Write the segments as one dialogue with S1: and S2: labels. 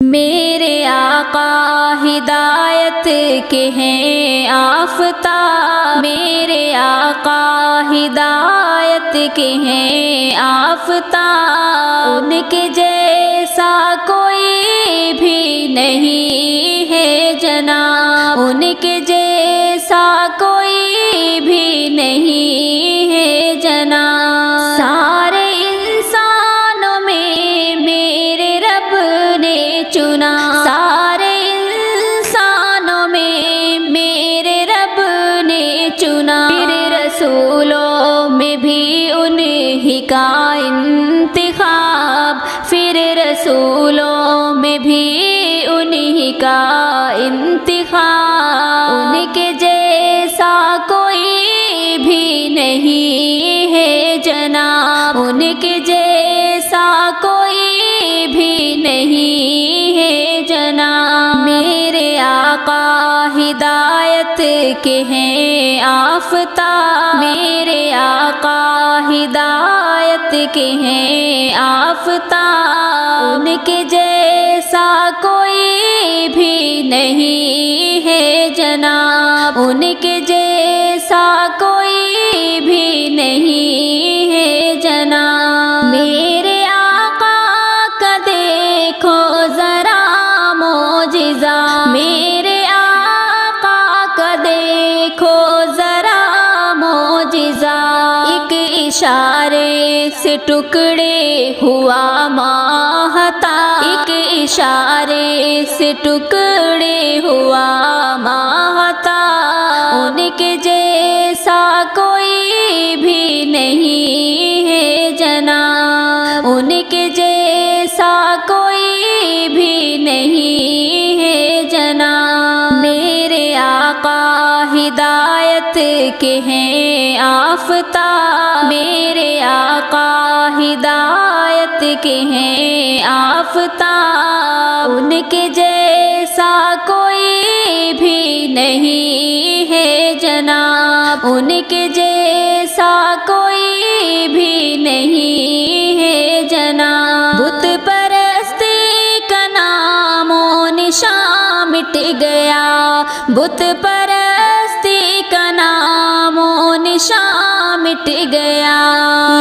S1: میرے آقا ہدایت کے ہیں آفتاب، میرے آقا ہدایت کے ہیں آفتاب، ان کے جیسا کوئی بھی نہیں ہے جناب، ان کے جیسا کوئی بھی نہیں ہے جناب۔ سارے انسانوں میں میرے رب نے چنا، سارے انسانوں میں میرے رب نے چنا، پھر رسولوں میں بھی انہی کا انتخاب، پھر رسولوں میں بھی انہی کا انتخاب، ان کے جیسا کوئی بھی نہیں ہے جناب، ان کے جیسا کوئی بھی نہیں ہے جناب۔ میرے آقا ہدایت کے ہیں آفتاب، میرے آقا ہدایت کے ہیں آفتاب، ان کے جیسا کوئی بھی نہیں ہے جناب، ان کے جیسا کوئی بھی نہیں ہے جناب۔ میرے آقا کا دیکھو ذرا معجزہ، میرے آقا کا دیکھو ذرا معجزہ، ایک اشارے سے ٹکڑے ہوا ماہتاب، ایک اشارے سے ٹکڑے ہوا ماہتاب، ان کے جیسا کوئی بھی نہیں ہے جناب، ان کے جیسا کوئی بھی نہیں ہے جناب۔ میرے آقا ہدایت کے ہیں آفتاب، میرے آقا ہدایت کے ہیں آفتاب، ان کے جیسا کوئی بھی نہیں ہے جناب، ان کے جیسا کوئی بھی نہیں ہے جناب۔ بت پرستی کا نام و نشان مٹ گیا، بت پرستی کا نام و نشان مٹ گیا،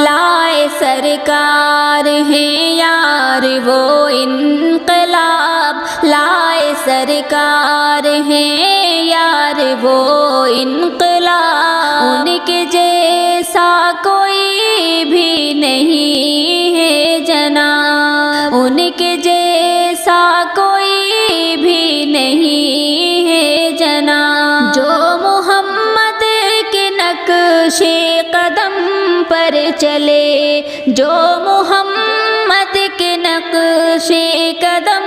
S1: لائے سرکار ہیں یار وہ انقلاب، لائے سرکار ہیں یار وہ انقلاب، ان کے جیسا کوئی بھی نہیں ہے جناب، ان کے جیسا کوئی بھی نہیں ہے جناب۔ جو محمد کے نقش قدم پر چلے، جو محمد کے نقش قدم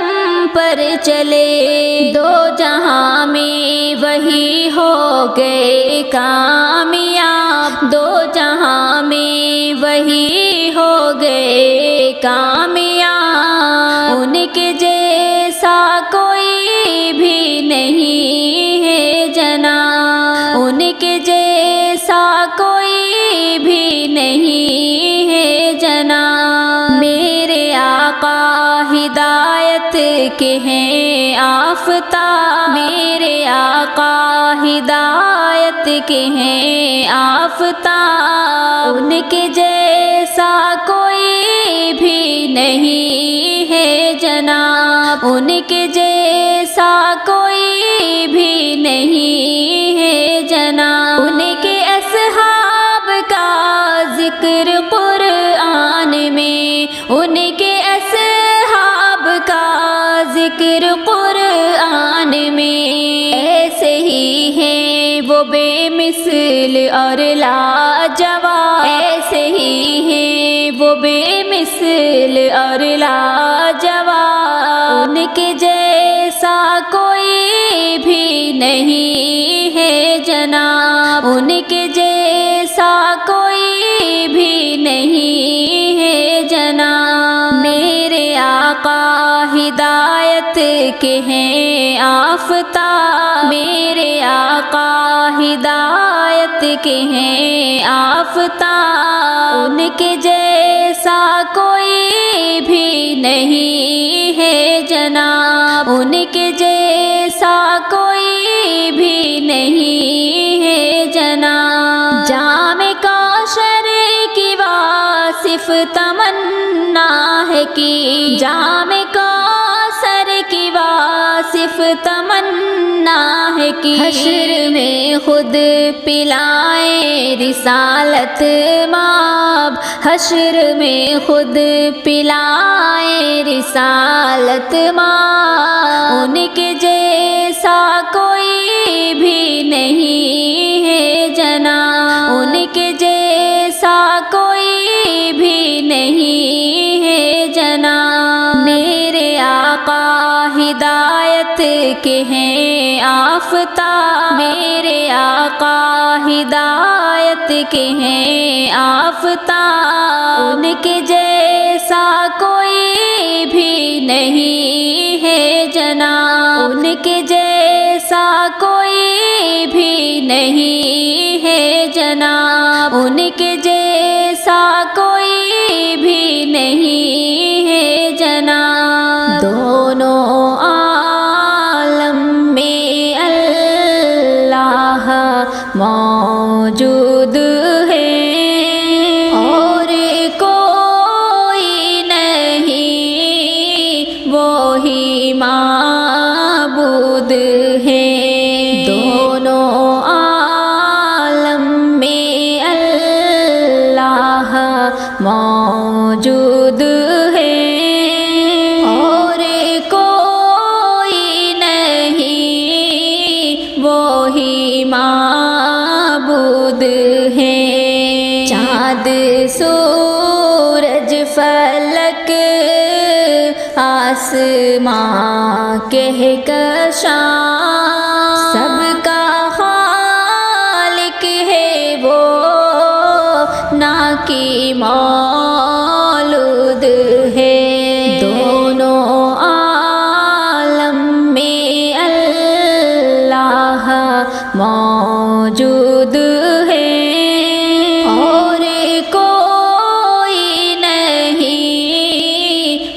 S1: پر چلے، دو جہاں میں وہی ہو گئے کامیاب، دو جہاں میں وہی ہو گئے کامیاب، ان کے جیسا کوئی بھی نہیں ہے جناب، ان کے جیسا کوئی بھی نہیں ہے جناب۔ میرے آقا ہدایت کے ہیں آفتاب، میرے آقا ہدایت کے ہیں آفتاب، ان کے جیسا کوئی بھی نہیں ہے جناب، ان کے جیسا کوئی بھی نہیں ہے جناب۔ ان کے اصحاب کا ذکر قرآن میں، ان کے اصحاب کا ذکر قرآن میں، ایسے ہی ہیں وہ بے مثل اور لاجواب، ایسے ہی ہیں وہ بے مثل اور لاجواب، ان کے جیسا کوئی بھی نہیں ہے جناب، ان کے جیسا کوئی بھی نہیں ہے جناب۔ میرے آقا ہدایت ہدایت کے ہیں آفتاب، میرے آقا ہدایت کے ہیں آفتاب، ان کے جیسا کوئی بھی نہیں ہے جناب، ان کے جیسا کوئی بھی نہیں ہے جناب، جام کوثر کی واصف تمنا ہے کہ جام کوثر کی واصف تمنا ہے کہ حشر میں خود پلائے رسالت مآب، حشر میں خود پلائے رسالت مآب، ان کے جیسا کوئی بھی نہیں ہے جناب، ان کے جیسا کوئی بھی نہیں ہے جناب، میرے آقا ہدایت کے ہیں آفتاب، میرے آقا ہدایت کے ہیں آفتاب، ان کے جیسا کوئی بھی نہیں ہے جناب، ان کے جیسا کوئی بھی نہیں ہے جناب، ان کے جیسا کوئی بھی نہیں ہے جناب، دونوں عالم میں اللہ موجود ہے اور کوئی نہیں وہی معبود ہے، دونوں عالم میں اللہ موجود ہے اور کوئی نہیں وہی معبود ہے، چاند سورج فلک آسمان کہکشاں سب کا خالق ہے وہ نا کی مولود ہے، دونوں عالم میں اللہ موجود ہے اور کوئی نہیں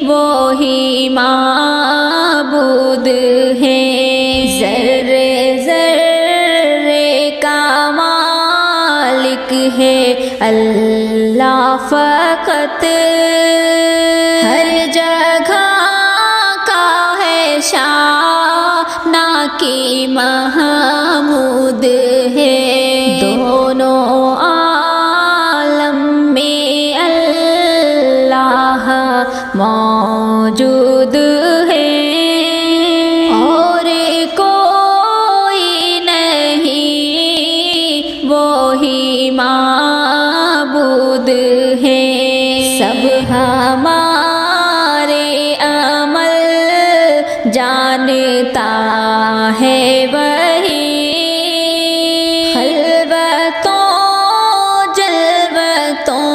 S1: وہی معبود ہے، ذرے ذرے کا مالک ہے اللہ فقط، ہر جگہ کا ہے شاہ نا کی محمود ہے، دونوں عالم میں اللہ موجود ہے اور کوئی نہیں وہی معبود ہے، سب ہمارے عمل جانتا ہے وہی، خلوتوں جلوتوں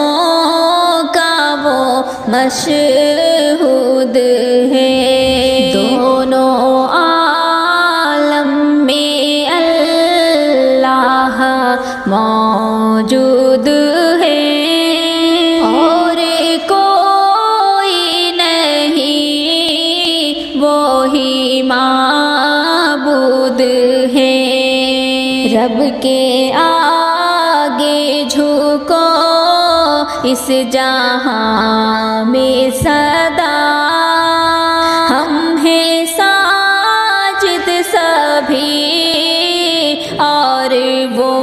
S1: کا وہ مشہود ہے، دونوں عالم میں اللہ موجود ہے اور کوئی نہیں وہی معبود ہے، رب کے آگے جھکو اس جہاں میں صدا، ہم ہیں ساجد سبھی اور وہ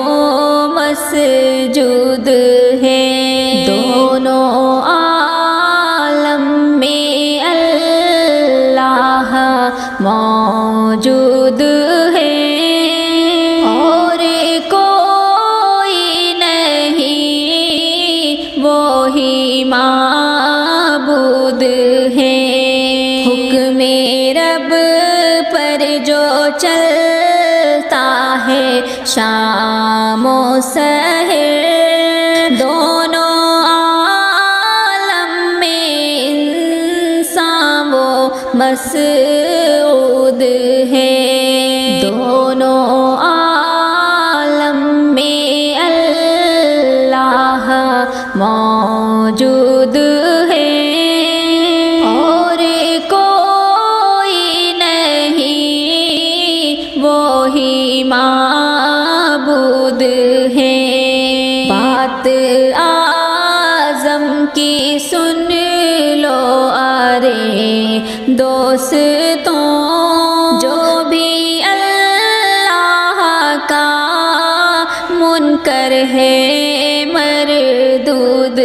S1: مسجود ہے، دونوں عالم میں اللہ موجود ہے اور کوئی نہیں وہی معبود ہے، حکم رب پر جو چلتا ہے شام و سحر، دونوں عالم میں انسان وہ مسعود ہیں، دونوں عالم میں اللہ موجود ہے، اور کوئی نہیں وہی معبود ہے۔ بات اعظم کی سن لو ارے دوستوں، جو بھی اللہ کا منکر ہے مردود